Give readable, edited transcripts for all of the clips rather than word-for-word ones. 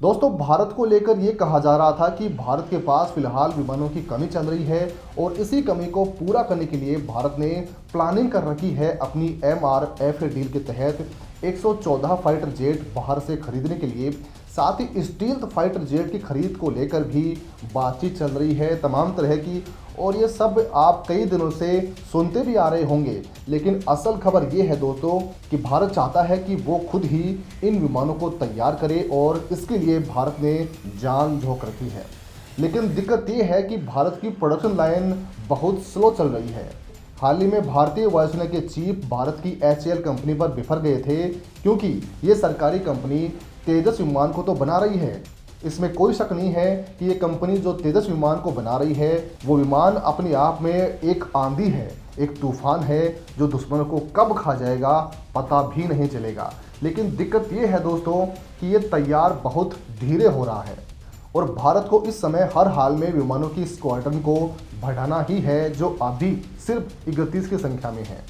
दोस्तों, भारत को लेकर ये कहा जा रहा था कि भारत के पास फिलहाल विमानों की कमी चल रही है और इसी कमी को पूरा करने के लिए भारत ने प्लानिंग कर रखी है अपनी MRFA डील के तहत 114 फाइटर जेट बाहर से खरीदने के लिए। साथ ही स्टील्थ फाइटर जेट की खरीद को लेकर भी बातचीत चल रही है तमाम तरह की, और ये सब आप कई दिनों से सुनते भी आ रहे होंगे। लेकिन असल खबर ये है दोस्तों कि भारत चाहता है कि वो खुद ही इन विमानों को तैयार करे और इसके लिए भारत ने जान झोंक रखी है। लेकिन दिक्कत ये है कि भारत की प्रोडक्शन लाइन बहुत स्लो चल रही है। हाल ही में भारतीय वायुसेना के चीफ भारत की HAL कंपनी पर बिफर गए थे, क्योंकि ये सरकारी कंपनी तेजस विमान को तो बना रही है, इसमें कोई शक नहीं है कि ये कंपनी जो तेजस विमान को बना रही है वो विमान अपने आप में एक आंधी है, एक तूफान है जो दुश्मनों को कब खा जाएगा पता भी नहीं चलेगा। लेकिन दिक्कत ये है दोस्तों कि ये तैयार बहुत धीरे हो रहा है और भारत को इस समय हर हाल में विमानों की स्क्वाड्रन को बढ़ाना ही है, जो अभी सिर्फ 31 की संख्या में है।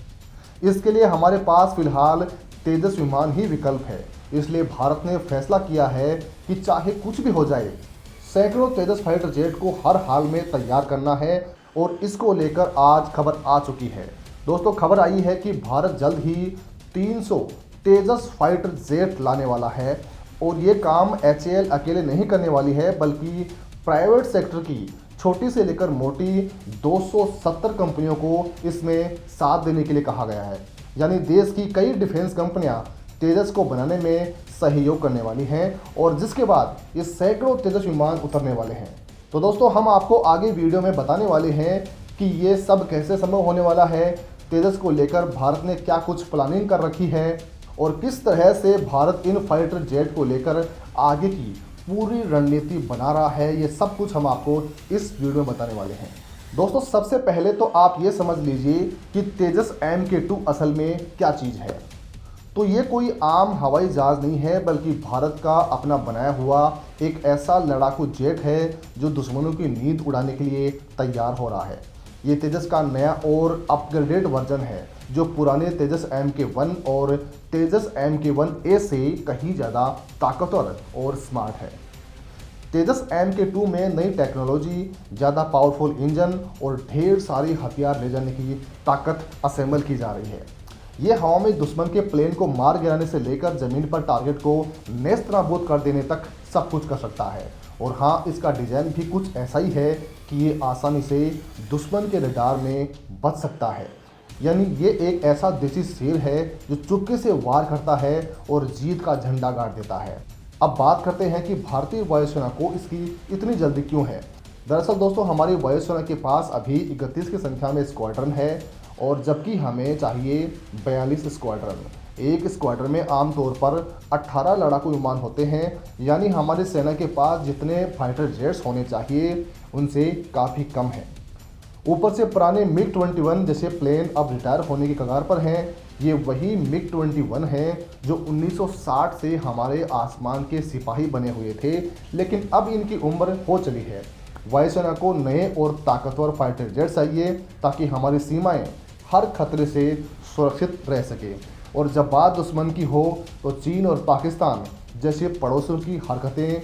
इसके लिए हमारे पास फिलहाल तेजस विमान ही विकल्प है। इसलिए भारत ने फैसला किया है कि चाहे कुछ भी हो जाए, सैकड़ों तेजस फाइटर जेट को हर हाल में तैयार करना है, और इसको लेकर आज खबर आ चुकी है। दोस्तों, खबर आई है कि भारत जल्द ही 300 तेजस फाइटर जेट लाने वाला है, और ये काम HAL अकेले नहीं करने वाली है, बल्कि प्राइवेट सेक्टर की छोटी से लेकर मोटी 270 कंपनियों को इसमें साथ देने के लिए कहा गया है। यानी देश की कई डिफेंस कंपनियां तेजस को बनाने में सहयोग करने वाली हैं, और जिसके बाद ये सैकड़ों तेजस विमान उतरने वाले हैं। तो दोस्तों, हम आपको आगे वीडियो में बताने वाले हैं कि ये सब कैसे संभव होने वाला है, तेजस को लेकर भारत ने क्या कुछ प्लानिंग कर रखी है, और किस तरह से भारत इन फाइटर जेट को लेकर आगे की पूरी रणनीति बना रहा है। ये सब कुछ हम आपको इस वीडियो में बताने वाले हैं। दोस्तों, सबसे पहले तो आप ये समझ लीजिए कि तेजस MK2 असल में क्या चीज़ है। तो ये कोई आम हवाई जहाज़ नहीं है, बल्कि भारत का अपना बनाया हुआ एक ऐसा लड़ाकू जेट है जो दुश्मनों की नींद उड़ाने के लिए तैयार हो रहा है। ये तेजस का नया और अपग्रेडेड वर्जन है, जो पुराने तेजस MK1 और तेजस MK1A से कहीं ज़्यादा ताकतवर और स्मार्ट है। तेजस MK2 में नई टेक्नोलॉजी, ज़्यादा पावरफुल इंजन और ढेर सारी हथियार ले जाने की ताकत असेंबल की जा रही है। ये हवा में दुश्मन के प्लेन को मार गिराने से लेकर ज़मीन पर टारगेट को नेस्तनाबूद कर देने तक सब कुछ कर सकता है। और हाँ, इसका डिज़ाइन भी कुछ ऐसा ही है कि ये आसानी से दुश्मन के रडार में बच सकता है। यानी ये एक ऐसा देसी शेर है जो चुपके से वार करता है और जीत का झंडा गाड़ देता है। अब बात करते हैं कि भारतीय वायुसेना को इसकी इतनी जल्दी क्यों है। दरअसल दोस्तों, हमारी वायुसेना के पास अभी 31 की संख्या में स्क्वाड्रन है, और जबकि हमें चाहिए 42 स्क्वाड्रन। एक स्क्वाड्रन में आमतौर पर 18 लड़ाकू विमान होते हैं, यानी हमारी सेना के पास जितने फाइटर जेट्स होने चाहिए उनसे काफ़ी कम है। ऊपर से पुराने MiG-21 जैसे प्लेन अब रिटायर होने की कगार पर हैं। ये वही MiG-21 हैं जो 1960 से हमारे आसमान के सिपाही बने हुए थे, लेकिन अब इनकी उम्र हो चली है। वायुसेना को नए और ताकतवर फाइटर जेट चाहिए ताकि हमारी सीमाएं हर खतरे से सुरक्षित रह सके। और जब बात दुश्मन की हो तो चीन और पाकिस्तान जैसे पड़ोसियों की हरकतें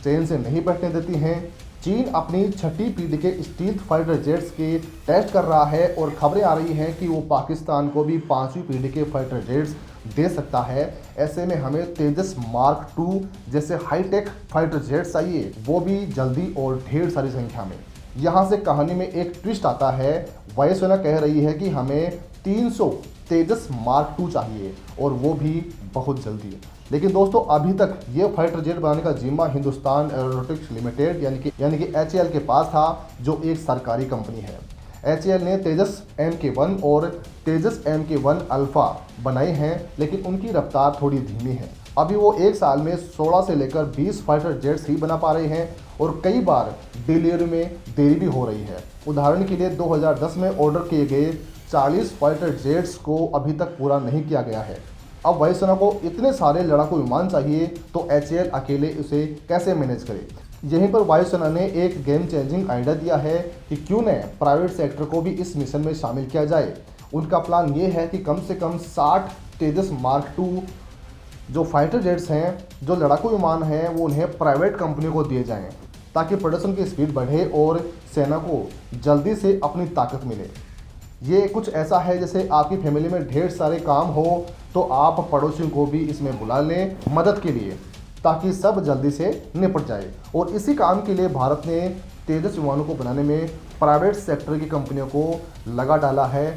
चैन से नहीं बैठने देती हैं। चीन अपनी 6ठी पीढ़ी के स्टील्थ फाइटर जेट्स के टेस्ट कर रहा है, और खबरें आ रही हैं कि वो पाकिस्तान को भी 5वीं पीढ़ी के फाइटर जेट्स दे सकता है। ऐसे में हमें तेजस मार्क 2 जैसे हाईटेक फाइटर जेट्स चाहिए, वो भी जल्दी और ढेर सारी संख्या में। यहाँ से कहानी में एक ट्विस्ट आता है। वायुसेना कह रही है कि हमें 300 तेजस मार्क 2 चाहिए, और वो भी बहुत जल्दी। लेकिन दोस्तों, अभी तक ये फाइटर जेट बनाने का जिम्मा हिंदुस्तान एरोनॉटिक्स लिमिटेड यानी कि HAL के पास था, जो एक सरकारी कंपनी है। HAL ने तेजस MK1 और तेजस MK1 अल्फा बनाए हैं, लेकिन उनकी रफ्तार थोड़ी धीमी है। अभी वो एक साल में 16 से लेकर 20 फाइटर जेट्स ही बना पा रहे हैं, और कई बार डिलीवरी में देरी भी हो रही है। उदाहरण के लिए 2010 में ऑर्डर किए गए 40 फाइटर जेट्स को अभी तक पूरा नहीं किया गया है। अब वायुसेना को इतने सारे लड़ाकू विमान चाहिए, तो HAL अकेले उसे कैसे मैनेज करे। यहीं पर वायुसेना ने एक गेम चेंजिंग आइडिया दिया है कि क्यों न प्राइवेट सेक्टर को भी इस मिशन में शामिल किया जाए। उनका प्लान ये है कि कम से कम 60 तेजस मार्क 2 जो फाइटर जेट्स हैं, जो लड़ाकू विमान हैं, वो उन्हें प्राइवेट कंपनियों को दिए जाएं ताकि प्रोडक्शन की स्पीड बढ़े और सेना को जल्दी से अपनी ताकत मिले। ये कुछ ऐसा है जैसे आपकी फैमिली में ढेर सारे काम हो तो आप पड़ोसियों को भी इसमें बुला लें मदद के लिए, ताकि सब जल्दी से निपट जाए। और इसी काम के लिए भारत ने तेजस विमानों को बनाने में प्राइवेट सेक्टर की कंपनियों को लगा डाला है।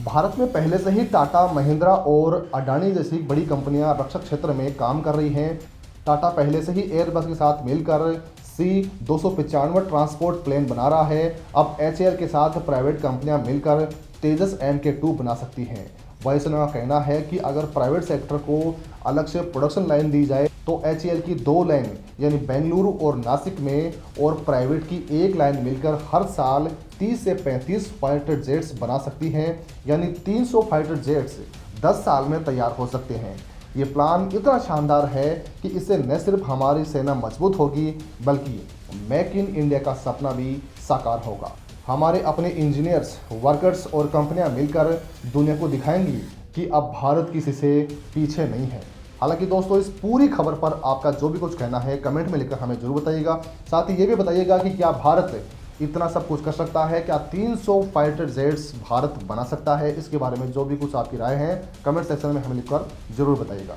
भारत में पहले से ही टाटा, महिंद्रा और अडानी जैसी बड़ी कंपनियां रक्षा क्षेत्र में काम कर रही हैं। टाटा पहले से ही एयरबस के साथ मिलकर C-295 ट्रांसपोर्ट प्लेन बना रहा है। अब HAL के साथ प्राइवेट कंपनियां मिलकर तेजस Mk2 बना सकती हैं। वायुसेना का कहना है कि अगर प्राइवेट सेक्टर को अलग से प्रोडक्शन लाइन दी जाए तो HAL की 2 लाइन यानी बेंगलुरु और नासिक में और प्राइवेट की 1 लाइन मिलकर हर साल 30 से 35 फाइटर जेट्स बना सकती हैं, यानी 300 फाइटर जेट्स 10 साल में तैयार हो सकते हैं। ये प्लान इतना शानदार है कि इससे न सिर्फ हमारी सेना मजबूत होगी बल्कि मेक इन इंडिया का सपना भी साकार होगा। हमारे अपने इंजीनियर्स, वर्कर्स और कंपनियां मिलकर दुनिया को दिखाएंगी कि अब भारत किसी से पीछे नहीं है। हालांकि दोस्तों, इस पूरी खबर पर आपका जो भी कुछ कहना है कमेंट में लिखकर हमें जरूर बताइएगा। साथ ही ये भी बताइएगा कि क्या भारत इतना सब कुछ कर सकता है, क्या 300 फाइटर जेट्स भारत बना सकता है। इसके बारे में जो भी कुछ आपकी राय है कमेंट सेक्शन में हमें लिखकर जरूर बताइएगा।